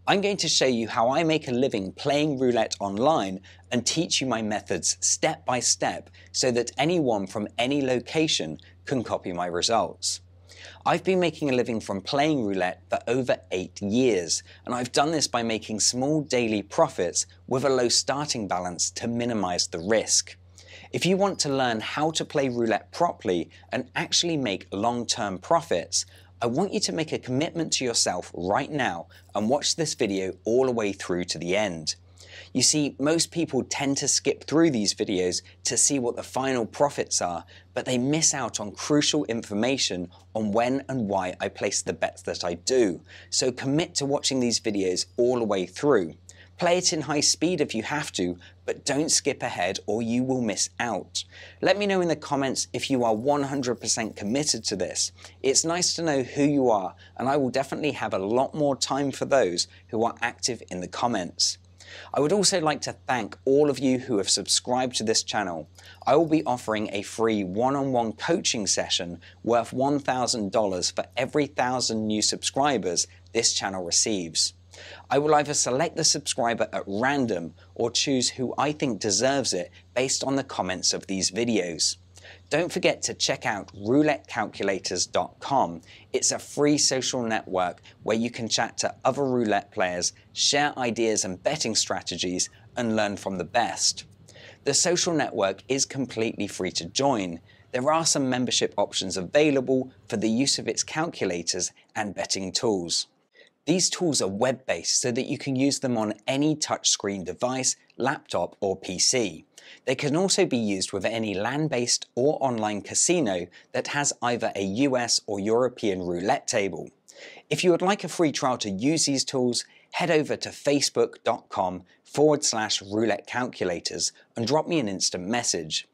I'm going to show you how I make a living playing roulette online and teach you my methods step by step so that anyone from any location can copy my results. I've been making a living from playing roulette for over 8 years, and I've done this by making small daily profits with a low starting balance to minimize the risk. If you want to learn how to play roulette properly and actually make long-term profits, I want you to make a commitment to yourself right now and watch this video all the way through to the end. You see, most people tend to skip through these videos to see what the final profits are, but they miss out on crucial information on when and why I place the bets that I do. So commit to watching these videos all the way through. Play it in high speed if you have to, but don't skip ahead or you will miss out. Let me know in the comments if you are 100% committed to this. It's nice to know who you are, and I will definitely have a lot more time for those who are active in the comments. I would also like to thank all of you who have subscribed to this channel. I will be offering a free one-on-one coaching session worth $1,000 for every 1,000 new subscribers this channel receives. I will either select the subscriber at random or choose who I think deserves it based on the comments of these videos. Don't forget to check out roulettecalculators.com. It's a free social network where you can chat to other roulette players, share ideas and betting strategies, and learn from the best. The social network is completely free to join. There are some membership options available for the use of its calculators and betting tools. These tools are web-based so that you can use them on any touchscreen device, laptop or PC. They can also be used with any land-based or online casino that has either a US or European roulette table. If you would like a free trial to use these tools, head over to facebook.com/roulette calculators and drop me an instant message.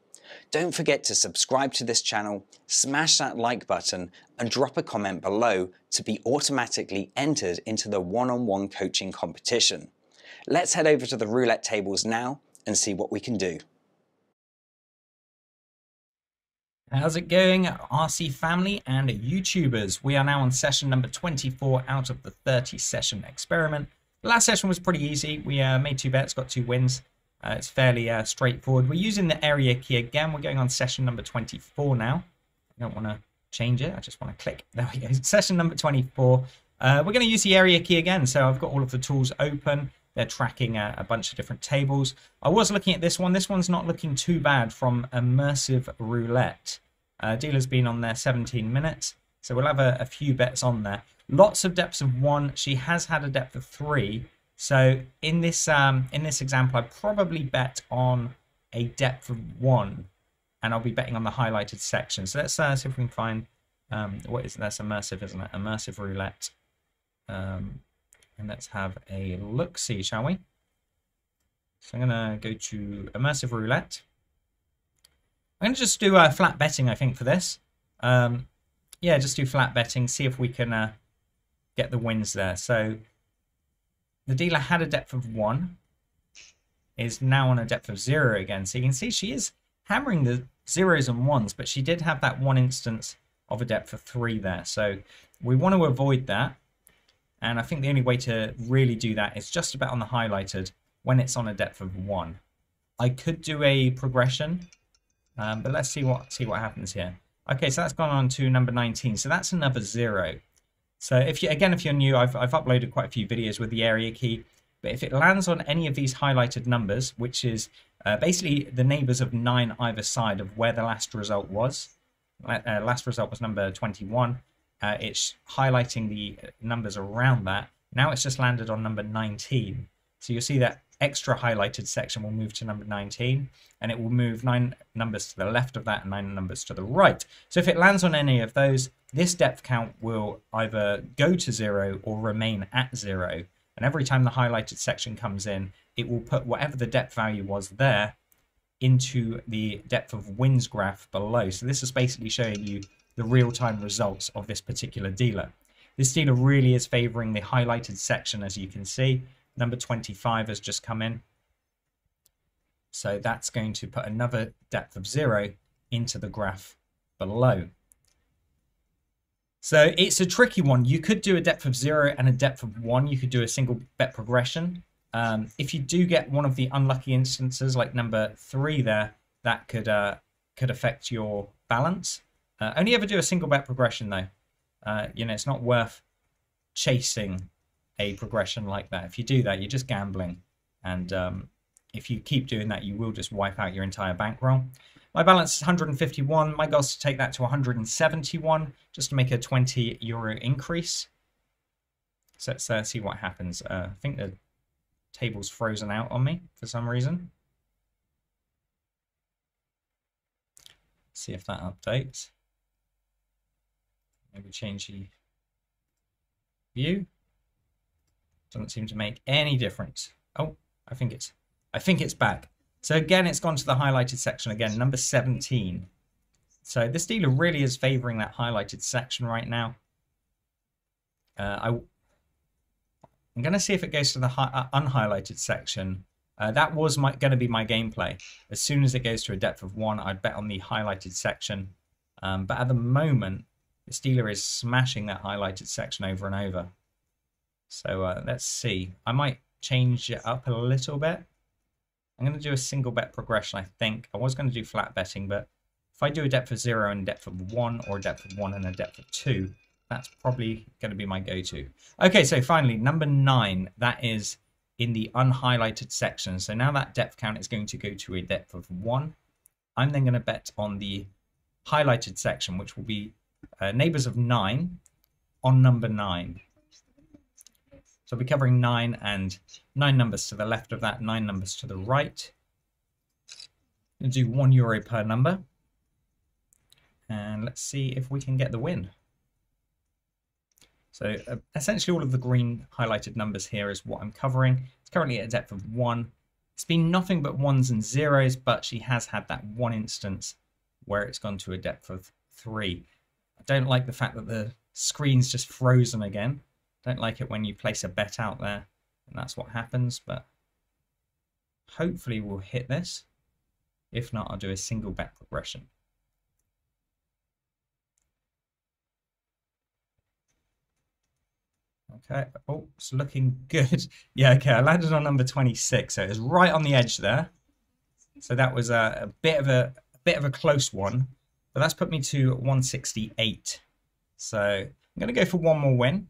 Don't forget to subscribe to this channel, smash that like button, and drop a comment below to be automatically entered into the one-on-one coaching competition. Let's head over to the roulette tables now and see what we can do. How's it going, RC family and YouTubers? We are now on session number 24 out of the 30 session experiment. The last session was pretty easy. We made 2 bets, got 2 wins. It's fairly straightforward. We're using the area key again. We're going on session number 24 now. I don't want to change it. I just want to click. There we go. Session number 24. We're going to use the area key again. So I've got all of the tools open. They're tracking a bunch of different tables. I was looking at this one. This one's not looking too bad from Immersive Roulette. Dealer's been on there 17 minutes. So we'll have a few bets on there. Lots of depths of 1. She has had a depth of 3. So in this example, I probably bet on a depth of 1, and I'll be betting on the highlighted section. So let's see if we can find what is that's immersive, isn't it? Immersive roulette. And let's have a look. See, shall we? So I'm gonna go to immersive roulette. I'm gonna just do flat betting, I think, for this. Yeah, just do flat betting. See if we can get the wins there. So the dealer had a depth of 1, is now on a depth of 0 again. So you can see she is hammering the 0s and 1s, but she did have that one instance of a depth of 3 there. So we want to avoid that. And I think the only way to really do that is just about on the highlighted when it's on a depth of 1. I could do a progression, but let's see what happens here. Okay, so that's gone on to number 19. So that's another 0. So if you're new, I've uploaded quite a few videos with the area key, but if it lands on any of these highlighted numbers, which is basically the neighbors of 9 either side of where the last result was, last result was number 21, it's highlighting the numbers around that. Now it's just landed on number 19. So you'll see that extra highlighted section will move to number 19, and it will move 9 numbers to the left of that and 9 numbers to the right. So if it lands on any of those, this depth count will either go to 0 or remain at 0. And every time the highlighted section comes in, it will put whatever the depth value was there into the depth of wins graph below. So this is basically showing you the real-time results of this particular dealer. This dealer really is favoring the highlighted section, as you can see. Number 25 has just come in. So that's going to put another depth of 0 into the graph below. So it's a tricky one. You could do a depth of 0 and a depth of 1. You could do a single bet progression. If you do get one of the unlucky instances like number 3 there, that could affect your balance. Only ever do a single bet progression though. You know, it's not worth chasing a progression like that. If you do that, you're just gambling. And if you keep doing that, you will just wipe out your entire bankroll. My balance is 151. My goal is to take that to 171, just to make a €20 increase. So let's see what happens. I think the table's frozen out on me for some reason. See if that updates. Maybe change the view. Doesn't seem to make any difference. Oh, I think it's back. So again, it's gone to the highlighted section again, number 17. So this dealer really is favoring that highlighted section right now. I'm going to see if it goes to the unhighlighted section. That was going to be my gameplay. As soon as it goes to a depth of 1, I'd bet on the highlighted section. But at the moment, this dealer is smashing that highlighted section over and over. So let's see. I might change it up a little bit. I'm going to do a single bet progression, I think. I was going to do flat betting, but if I do a depth of 0 and a depth of 1, or a depth of 1 and a depth of 2, that's probably going to be my go-to. Okay, so finally, number 9. That is in the unhighlighted section. So now that depth count is going to go to a depth of 1. I'm then going to bet on the highlighted section, which will be neighbors of 9 on number 9. So I'll be covering 9 and 9 numbers to the left of that, 9 numbers to the right. We'll do €1 per number. And let's see if we can get the win. So essentially all of the green highlighted numbers here is what I'm covering. It's currently at a depth of 1. It's been nothing but 1s and 0s, but she has had that one instance where it's gone to a depth of 3. I don't like the fact that the screen's just frozen again. Don't like it when you place a bet out there and that's what happens, but hopefully we'll hit this. If not, I'll do a single bet progression. Okay, oh, it's looking good. Yeah, okay, I landed on number 26, so it was right on the edge there. So that was a bit of a close one, but that's put me to 168. So I'm going to go for one more win.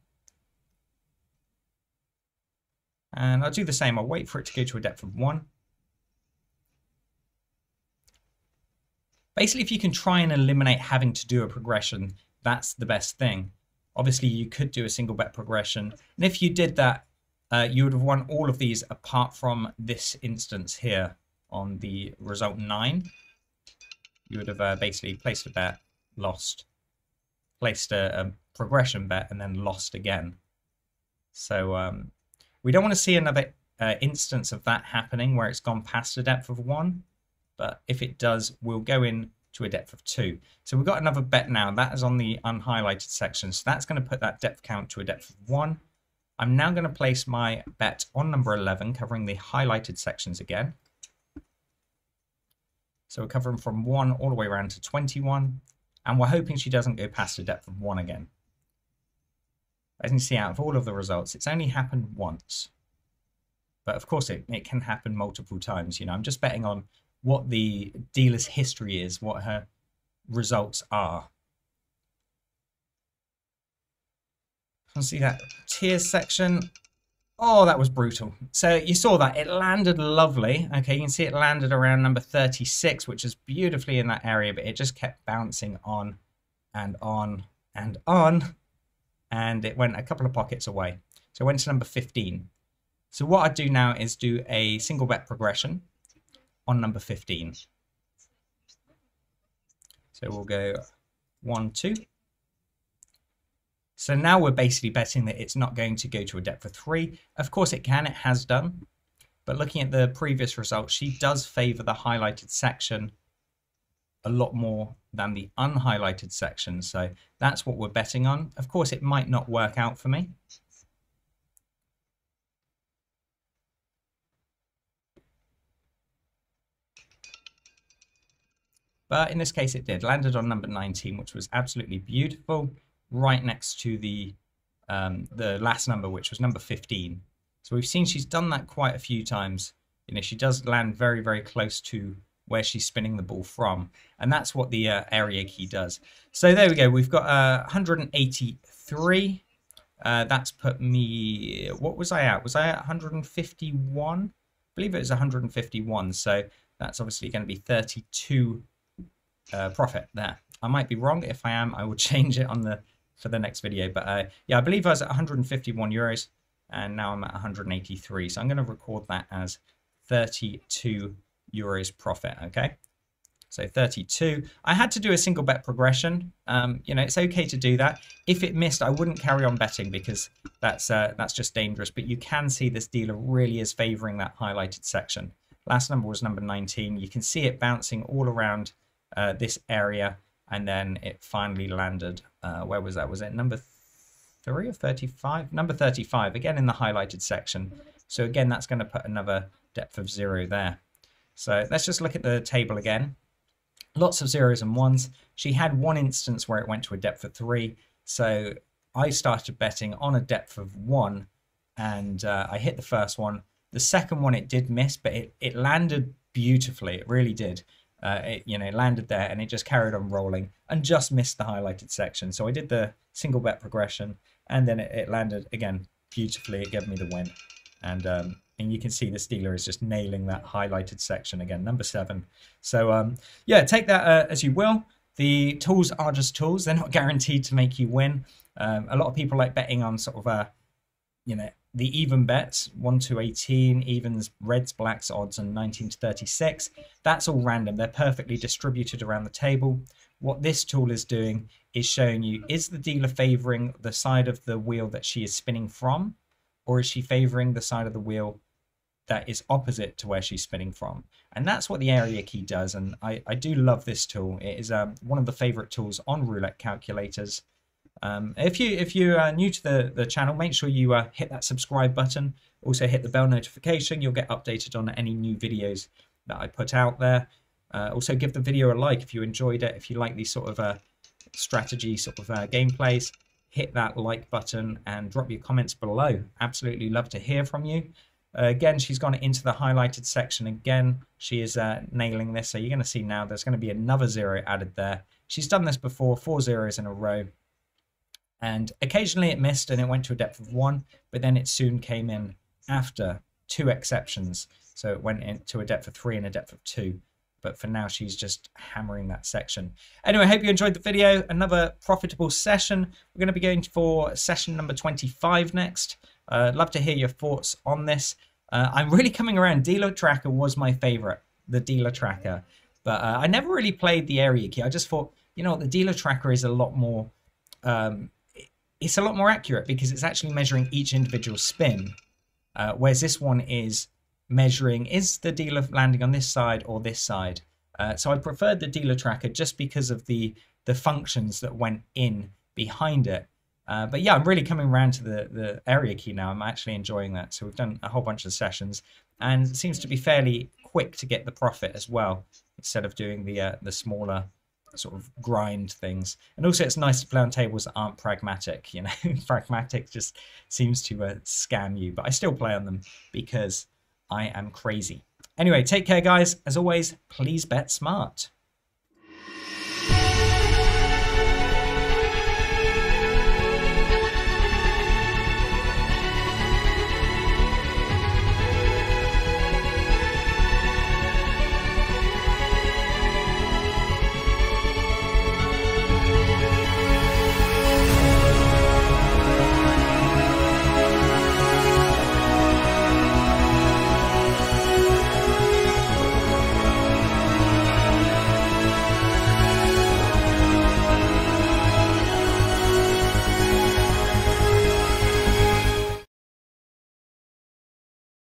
And I'll do the same. I'll wait for it to go to a depth of 1. Basically, if you can try and eliminate having to do a progression, that's the best thing. Obviously, you could do a single bet progression. And if you did that, you would have won all of these apart from this instance here on the result 9. You would have basically placed a bet, lost, placed a progression bet, and then lost again. So we don't want to see another instance of that happening where it's gone past a depth of 1. But if it does, we'll go in to a depth of 2. So we've got another bet now. That is on the unhighlighted section. So that's going to put that depth count to a depth of 1. I'm now going to place my bet on number 11, covering the highlighted sections again. So we're covering from 1 all the way around to 21. And we're hoping she doesn't go past a depth of 1 again. As you can see, out of all of the results, it's only happened once. But of course, it can happen multiple times. You know, I'm just betting on what the dealer's history is, what her results are. Can see that tiers section. Oh, that was brutal. So you saw that. It landed lovely. Okay, you can see it landed around number 36, which is beautifully in that area, but it just kept bouncing on and on and on. And it went a couple of pockets away. So it went to number 15. So what I do now is do a single bet progression on number 15. So we'll go 1, 2. So now we're basically betting that it's not going to go to a depth of 3. Of course it can, it has done. But looking at the previous results, she does favor the highlighted section a lot more than the unhighlighted section. So that's what we're betting on. Of course, it might not work out for me. But in this case, it did. Landed on number 19, which was absolutely beautiful. right next to the last number, which was number 15. So we've seen she's done that quite a few times. You know, she does land very, very close to where she's spinning the ball from, and that's what the area key does. So there we go. We've got 183. That's put me, what was I at? Was I at 151? I believe it was 151. So that's obviously going to be 32 profit there. I might be wrong. If I am, I will change it on for the next video. But yeah, I believe I was at 151 euros, and now I'm at 183. So I'm going to record that as 32 euros profit. Okay. So 32. I had to do a single bet progression. You know, it's okay to do that. If it missed, I wouldn't carry on betting because that's just dangerous. But you can see this dealer really is favoring that highlighted section. Last number was number 19. You can see it bouncing all around this area, and then it finally landed. Where was that? Was it number 3 or 35? Number 35, again in the highlighted section. So again, that's going to put another depth of 0 there. So let's just look at the table again. Lots of zeros and ones. She had one instance where it went to a depth of 3. So I started betting on a depth of 1, and I hit the first one. The second one it did miss, but it landed beautifully. It really did. It landed there, and it just carried on rolling and just missed the highlighted section. So I did the single bet progression, and then it landed again beautifully. It gave me the win, and you can see this dealer is just nailing that highlighted section again, number 7. So yeah, take that as you will. The tools are just tools. They're not guaranteed to make you win. A lot of people like betting on sort of the even bets, 1 to 18, evens, reds, blacks, odds, and 19 to 36. That's all random. They're perfectly distributed around the table. What this tool is doing is showing you, is the dealer favoring the side of the wheel that she is spinning from, or is she favoring the side of the wheel that is opposite to where she's spinning from? And that's what the area key does. And I do love this tool. It is one of the favorite tools on roulette calculators. If you are new to the channel, make sure you hit that subscribe button. Also hit the bell notification. You'll get updated on any new videos that I put out there. Also give the video a like if you enjoyed it. If you like these sort of strategy sort of gameplays, hit that like button and drop your comments below. Absolutely love to hear from you. Again, she's gone into the highlighted section again. She is nailing this. So you're going to see now there's going to be another 0 added there. She's done this before, 4 zeros in a row. And occasionally it missed and it went to a depth of 1, but then it soon came in after 2 exceptions. So it went into a depth of 3 and a depth of 2. But for now, she's just hammering that section. Anyway, I hope you enjoyed the video. Another profitable session. We're going to be going for session number 25 next. I'd love to hear your thoughts on this. I'm really coming around. Dealer Tracker was my favorite, the Dealer Tracker. But I never really played the area key. I just thought, you know what, the Dealer Tracker is a lot more... it's a lot more accurate because it's actually measuring each individual spin. Whereas this one is measuring, is the dealer landing on this side or this side? So I preferred the Dealer Tracker just because of the functions that went in behind it. But yeah, I'm really coming around to the area key now. I'm actually enjoying that. So we've done a whole bunch of sessions, and it seems to be fairly quick to get the profit as well, instead of doing the smaller sort of grind things. And also it's nice to play on tables that aren't pragmatic. You know, pragmatic just seems to scam you, but I still play on them because I am crazy. Anyway, take care, guys. As always, please bet smart.